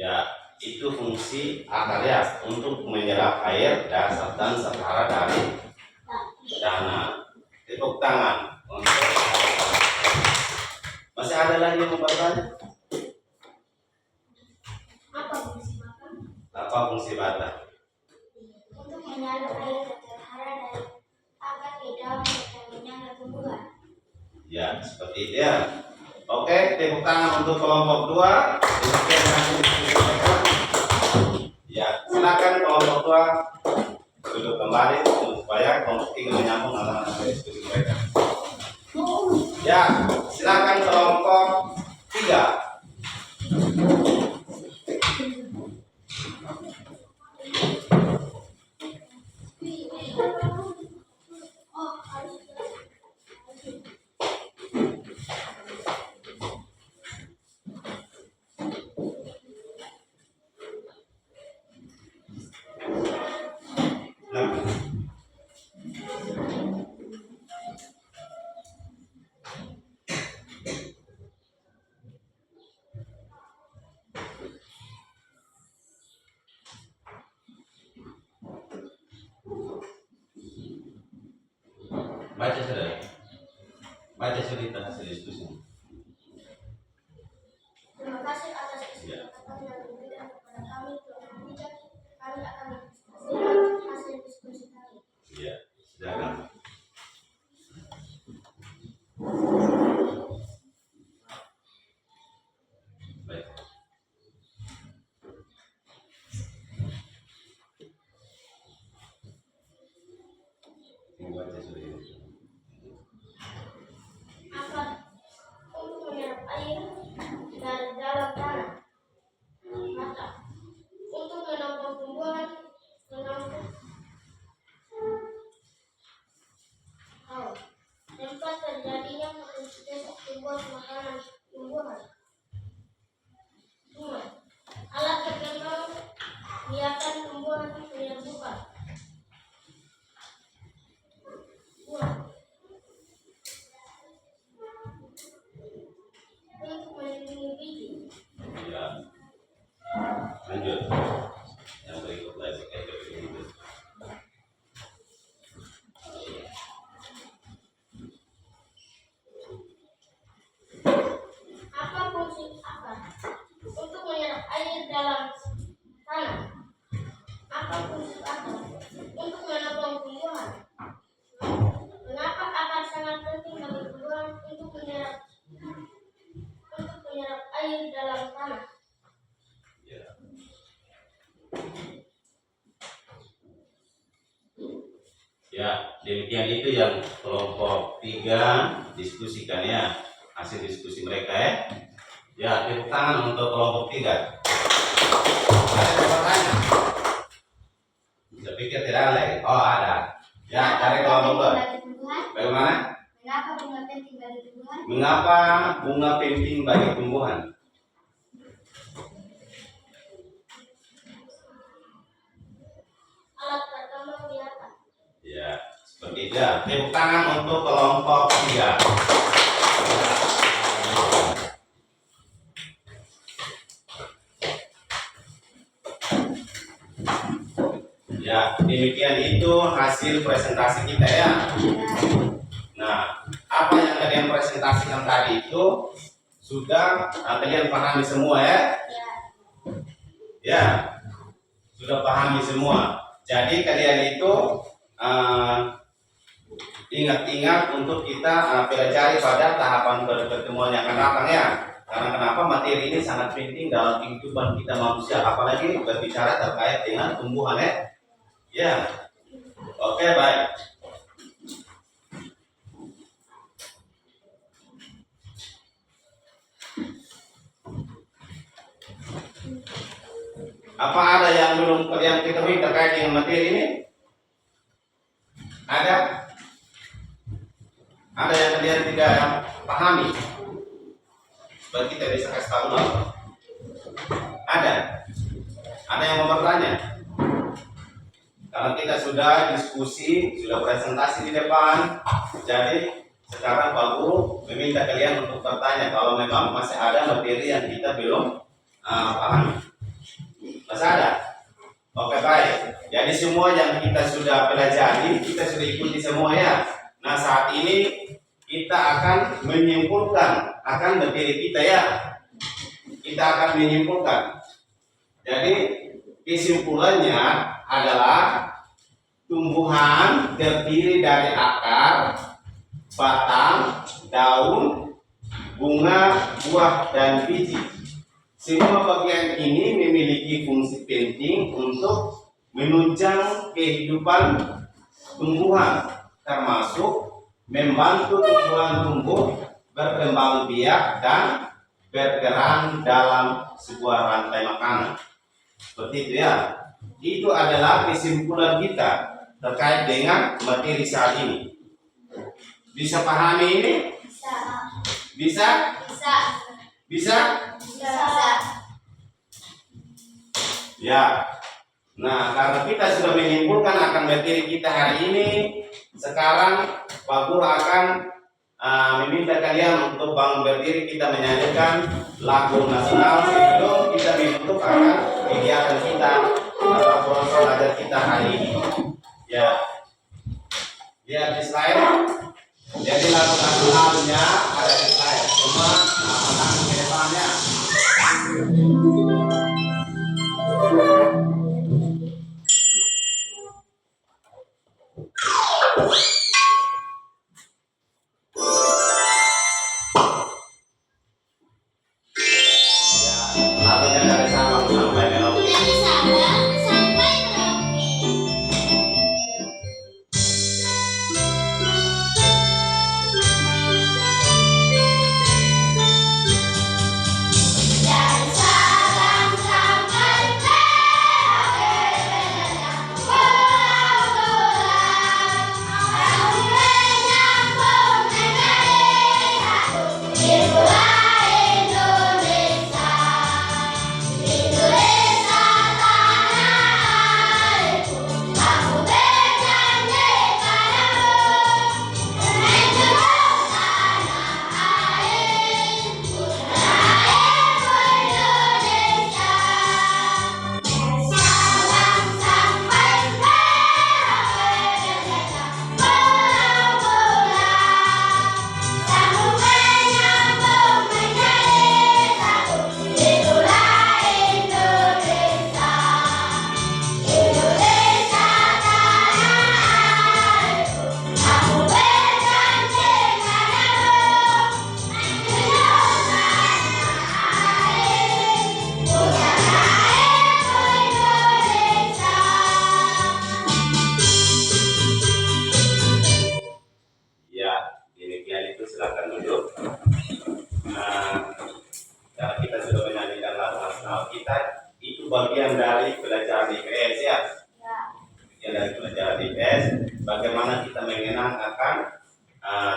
Ya, itu fungsi akar ya untuk menyerap air dasar dan setara dari tanah. Tepuk tangan untuk masih ada lagi yang mau bertanya? Apa fungsi bata? Apa fungsi bata? Untuk menyalur air dan cahara dari akar ke daun serta menyangga tumbuhan. Ya, seperti itu ya. Oke, tepuk tangan untuk kelompok 2. Demikian hasil diskusi mereka. Ya, silakan kelompok 2 duduk kembali supaya kelompok 3 menyambung antara diskusi mereka. Ya, silakan kelompok 3. Nah, baca saudara. Baca cerita hasil diskusi. Terima kasih atas kesempatan yang diberikan kepada kami telah bijak. Kami akan menyaksikan hasil diskusi kami. Ya, silakan. Baik. Ini baca saudara. Akar untuk menyerap air dari dalam tanah. Mata untuk menampung tumbuhan, menampung hawa. Tempat terjadinya fotosintesis tumbuhan makanan tumbuhan. Bunga. Alat berkembang biakan tumbuhan menyembuhkan. Buah. Untuk melindungi biji. Ya. Lanjut. Yang berikut lagi. Apa fungsi akar? Untuk menyerap air dalam tanah. Apa fungsi akar? Untuk menopang tumbuhan. Mengapa akar sangat penting bagi tumbuhan untuk menyerap air dalam tanah? Ya. Ya, demikian itu yang kelompok 3 diskusikan ya. Hasil diskusi mereka ya. Ya, tepuk tangan untuk kelompok 3. Ada yang bertanya? Saya pikir tidak ada lagi. Oh, ada. Ya, dari kelompok 2. Bagi tumbuhan? Bagaimana? Mengapa bunga penting bagi tumbuhan? Mengapa bunga penting bagi tumbuhan? Alat berkembang biakan. Ya, seperti itu ya. Tepuk tangan untuk kelompok 3. Ya, demikian itu hasil presentasi kita ya. Nah, apa yang kalian presentasikan tadi itu sudah kalian pahami semua ya? Ya. Ya, sudah pahami semua. Jadi kalian itu ingat-ingat untuk kita pelajari pada tahapan pertemuan yang akan datang ya. Karena kenapa materi ini sangat penting dalam kehidupan kita manusia, apalagi berbicara terkait dengan tumbuhan ya. Ya, oke baik. Apa ada yang belum kalian ketahui terkait dengan materi ini? Ada? Ada yang kalian tidak pahami? Supaya kita bisa kasih tahu apa? Ada? Ada yang mau bertanya? Karena kita sudah diskusi, sudah presentasi di depan, jadi sekarang Pak Guru meminta kalian untuk bertanya kalau memang masih ada materi yang kita belum pahami. Masih ada? Oke, baik. Jadi semua yang kita sudah pelajari, kita sudah ikuti semua ya. Nah, saat ini kita akan menyimpulkan akan materi kita ya. Kita akan menyimpulkan. Jadi kesimpulannya adalah tumbuhan terdiri dari akar, batang, daun, bunga, buah, dan biji. Semua bagian ini memiliki fungsi penting untuk menunjang kehidupan tumbuhan, termasuk membantu tumbuhan tumbuh, berkembang biak, dan bergerak dalam sebuah rantai makanan. Seperti itu ya. Itu adalah kesimpulan kita terkait dengan materi saat ini. Bisa pahami ini? Bisa. Bisa? Bisa. Bisa? Bisa. Ya. Nah, karena kita sudah menyimpulkan akan materi kita hari ini, sekarang Pak Guru akan meminta kalian untuk bangun berdiri, kita menyanyikan lagu nasional sebelum kita menutup akan kegiatan kita atau proses belajar kita hari ini. Ya, lihat di slide. Jadi lagu nasionalnya ada di slide. Cuma tangan ke depannya. Lagunya dari Sabang sampai Merauke. Dari Sabang sampai Merauke. Dari Sabang sampai Merauke, pulau-pulau, aku menyambut negeri aku, itulah Indonesia. Indonesia tanah airku, aku berjanji padamu, menjunjung tanah airku, Indonesia. Dari Sabang sampai Merauke, pulau-pulau, sambut menyambut menjadi satu, itulah Indonesia. Indonesia tanah airku, aku berjanji padamu, menjunjung tanah airku, Indonesia. Ya, demikian itu silakan duduk. Nah, karena kita sudah menyanyikan lagu nasional kita, itu bagian dari pelajaran IPS ya. Bagian dari pelajaran IPS, bagaimana kita mengenang akan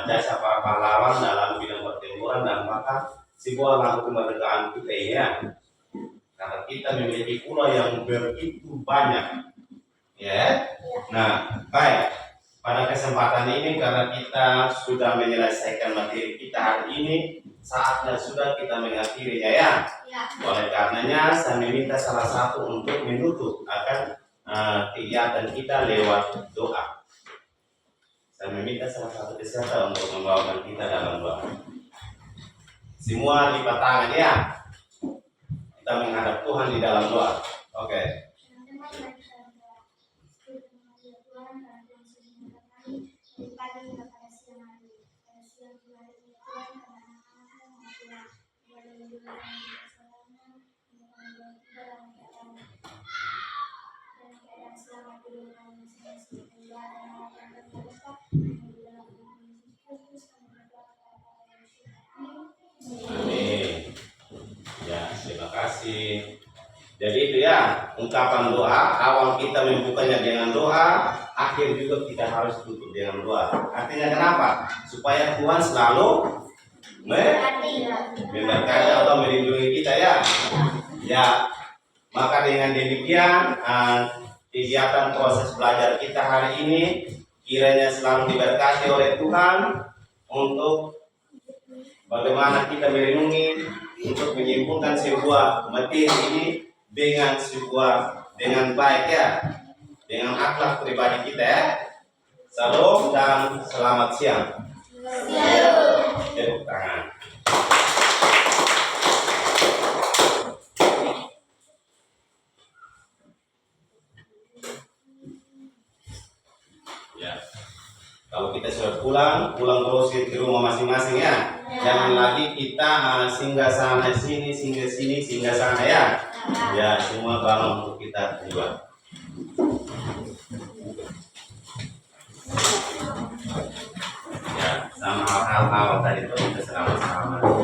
jasa para pahlawan dalam bidang pertempuran dan bahkan sebuah lagu kemerdekaan kita ini ya. Karena kita memiliki pulau yang begitu banyak, ya. Nah, baik. Pada kesempatan ini karena kita sudah menyelesaikan materi kita hari ini, saatnya sudah kita mengakhirinya ya. Ya. Oleh karenanya saya meminta salah satu untuk menutup akan kegiatan kita lewat doa. Saya meminta salah satu peserta untuk membawakan kita dalam doa. Semua lipat tangan ya. Kita menghadap Tuhan di dalam doa. Oke. Amin. Ya, terima kasih. Jadi itu ya ungkapan doa. Awal kita membukanya dengan doa, akhir juga kita harus tutup dengan doa. Artinya kenapa? Supaya Tuhan selalu memberkati atau melindungi kita ya. Ya, maka dengan demikian kegiatan proses belajar kita hari ini kiranya selalu diberkati oleh Tuhan untuk bagaimana kita melindungi untuk menyimpulkan sebuah materi ini dengan baik ya, dengan akhlak pribadi kita ya. Salam dan selamat siang. Tepuk tangan. Ya. Kalau kita sudah pulang terus ke rumah masing-masing ya. Jangan lagi kita singgah sana sini, singgah sini, singgah sana ya. Ya, semua bangun untuk kita juga. Ya, sama hal-hal tadi itu kita selamat-selamat.